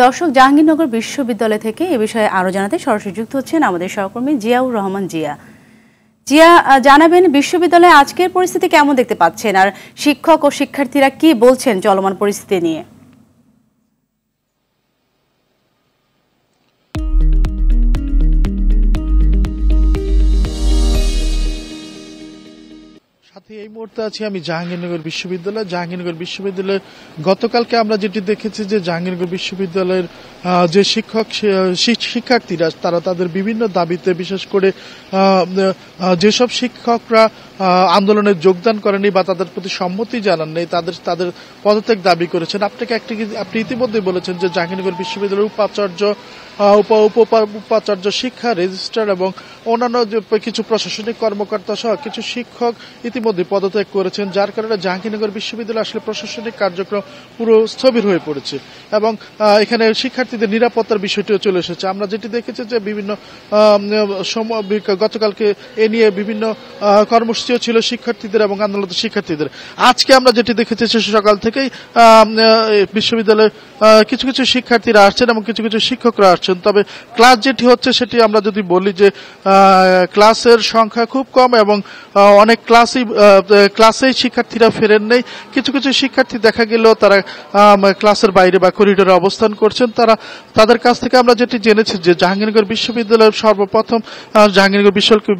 দর্শক, জাহাঙ্গীরনগর বিশ্ববিদ্যালয় থেকে এ বিষয়ে আরো জানাতে সরাসরি যুক্ত হচ্ছেন আমাদের সহকর্মী জিয়াউর রহমান জিয়া। জিয়া, জানাবেন বিশ্ববিদ্যালয়ে আজকের পরিস্থিতি কেমন দেখতে পাচ্ছেন, আর শিক্ষক ও শিক্ষার্থীরা কি বলছেন চলমান পরিস্থিতি নিয়ে? এই মুহূর্তে আছি আমি জাহাঙ্গীরনগর বিশ্ববিদ্যালয়ে গতকালকে আমরা যেটি দেখেছি যে জাহাঙ্গীরনগর বিশ্ববিদ্যালয়ের যে শিক্ষার্থীরা তারা তাদের বিভিন্ন দাবিতে, বিশেষ করে যেসব শিক্ষকরা আন্দোলনে যোগদান করেনি বা তাদের প্রতি সম্মতি জানান নেই তাদের পদত্যাগ দাবি করেছেন। আপনি ইতিমধ্যে বলেছেন যে জাহাঙ্গীরনগর বিশ্ববিদ্যালয়ের উপাচার্য, শিক্ষা রেজিস্ট্রার এবং অন্যান্য কিছু প্রশাসনিক কর্মকর্তা সহ কিছু শিক্ষক ইতিমধ্যে পদত্যাগ করেছেন, যার কারণে জাহাঙ্গীরনগর বিশ্ববিদ্যালয় আসলে প্রশাসনিক কার্যক্রম পুরো স্থবির হয়ে পড়েছে এবং এখানে শিক্ষার্থীদের নিরাপত্তার বিষয়টিও চলে এসেছে। আমরা যেটি দেখেছি যে বিভিন্ন গতকালকে এ নিয়ে বিভিন্ন কর্মসূচিও ছিল শিক্ষার্থীদের এবং আন্দোলনরত শিক্ষার্থীদের। আজকে আমরা যেটি দেখেছি সকাল থেকেই বিশ্ববিদ্যালয়ে কিছু কিছু শিক্ষার্থীরা আসছেন এবং কিছু কিছু শিক্ষকরা আসছেন, তবে ক্লাস যেটি হচ্ছে সেটি আমরা যদি বলি যে ক্লাসের সংখ্যা খুব কম এবং অনেক ক্লাসেই শিক্ষার্থীরা ফেরেন নেই। কিছু কিছু শিক্ষার্থী দেখা গেলেও তারা ক্লাসের বাইরে বা করিডোরে অবস্থান করছেন। তাদের কাছ থেকে আমরা যেটি জেনেছি যে জাহাঙ্গীরনগর বিশ্ববিদ্যালয়ের সর্বপ্রথম জাহাঙ্গীরনগর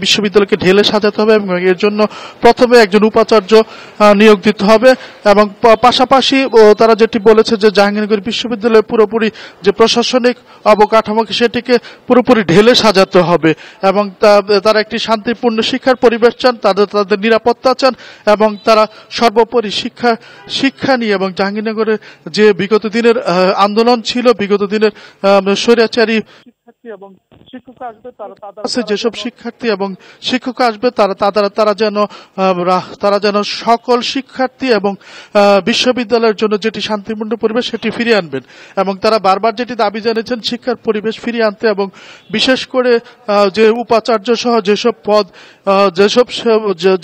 বিশ্ববিদ্যালয়কে ঢেলে সাজাতে হবে এবং এর জন্য প্রথমে একজন উপাচার্য নিয়োগ দিতে হবে এবং পাশাপাশি তারা যেটি বলেছে যে জাহাঙ্গীরনগর বিশ্ববিদ্যালয় পুরোপুরি যে প্রশাসনিক অবকাঠামোকে সেটিকে পুরোপুরি ঢেলে সাজাতে হবে এবং তারা একটি শান্তিপূর্ণ শিক্ষার পরিবেশ চান, তাদের নিরাপত্তা চান এবং তারা সর্বোপরি শিক্ষা নিয়ে এবং জাহাঙ্গীরনগরের যে বিগত দিনের আন্দোলন ছিল, বিগত দিনের স্বৈরাচারী শিক্ষার্থী এবং শিক্ষক আসবে যেসব শিক্ষার্থী এবং শিক্ষক আসবে তারা যেন সকল শিক্ষার্থী এবং বিশ্ববিদ্যালয়ের জন্য যেটি শান্তিপূর্ণ পরিবেশ সেটি ফিরিয়ে আনবেন এবং তারা বারবার যেটি দাবি জানিয়েছেন শিক্ষার পরিবেশ ফিরিয়ে আনতে এবং বিশেষ করে যে উপাচার্য সহ যেসব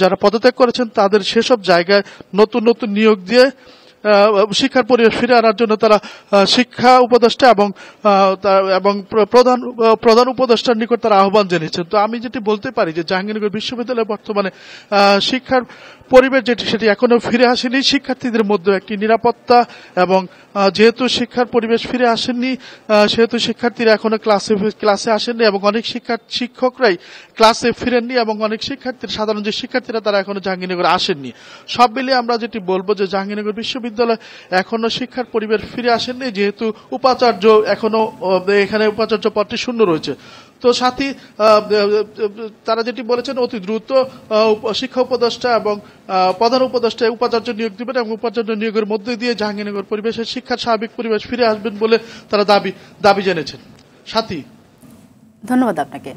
যারা পদত্যাগ করেছেন তাদের সেসব জায়গায় নতুন নতুন নিয়োগ দিয়ে শিক্ষার পরিবেশ ফিরে আনার জন্য তারা শিক্ষা উপদেষ্টা এবং প্রধান উপদেষ্টার নিকট তারা আহ্বান জানিয়েছেন। তো আমি যেটি বলতে পারি যে জাহাঙ্গীরনগর বিশ্ববিদ্যালয়ে বর্তমানে শিক্ষার পরিবেশ যেটি এখনো ফিরে আসেনি। শিক্ষার্থীদের মধ্যে একটি নিরাপত্তা এবং যেহেতু শিক্ষার পরিবেশ ফিরে আসেননি সেহেতু শিক্ষার্থীরা এখনো ক্লাসে আসেননি এবং অনেক শিক্ষকরাই ক্লাসে ফিরেননি এবং অনেক সাধারণ যে শিক্ষার্থীরা তারা এখনো জাহাঙ্গীরনগরে আসেননি। সব মিলিয়ে আমরা যেটি বলবো যে জাহাঙ্গীরনগর বিশ্ববিদ্যালয় এখনো শিক্ষার পরিবেশ ফিরে আসেননি, যেহেতু উপাচার্য এখনো এখানে উপাচার্য পদটি শূন্য রয়েছে। তো সাথী তারা যেটি বলেছেন অতি দ্রুত শিক্ষা উপদেষ্টা এবং প্রধান উপদেষ্টা উপাচার্য নিয়োগ দিবেন এবং উপাচার্য নিয়োগের মধ্যে দিয়ে জাহাঙ্গীরনগর পরিবেশের শিক্ষার স্বাভাবিক পরিবেশ ফিরে আসবেন বলে তারা দাবি জানিয়েছেন। সাথী, ধন্যবাদ আপনাকে।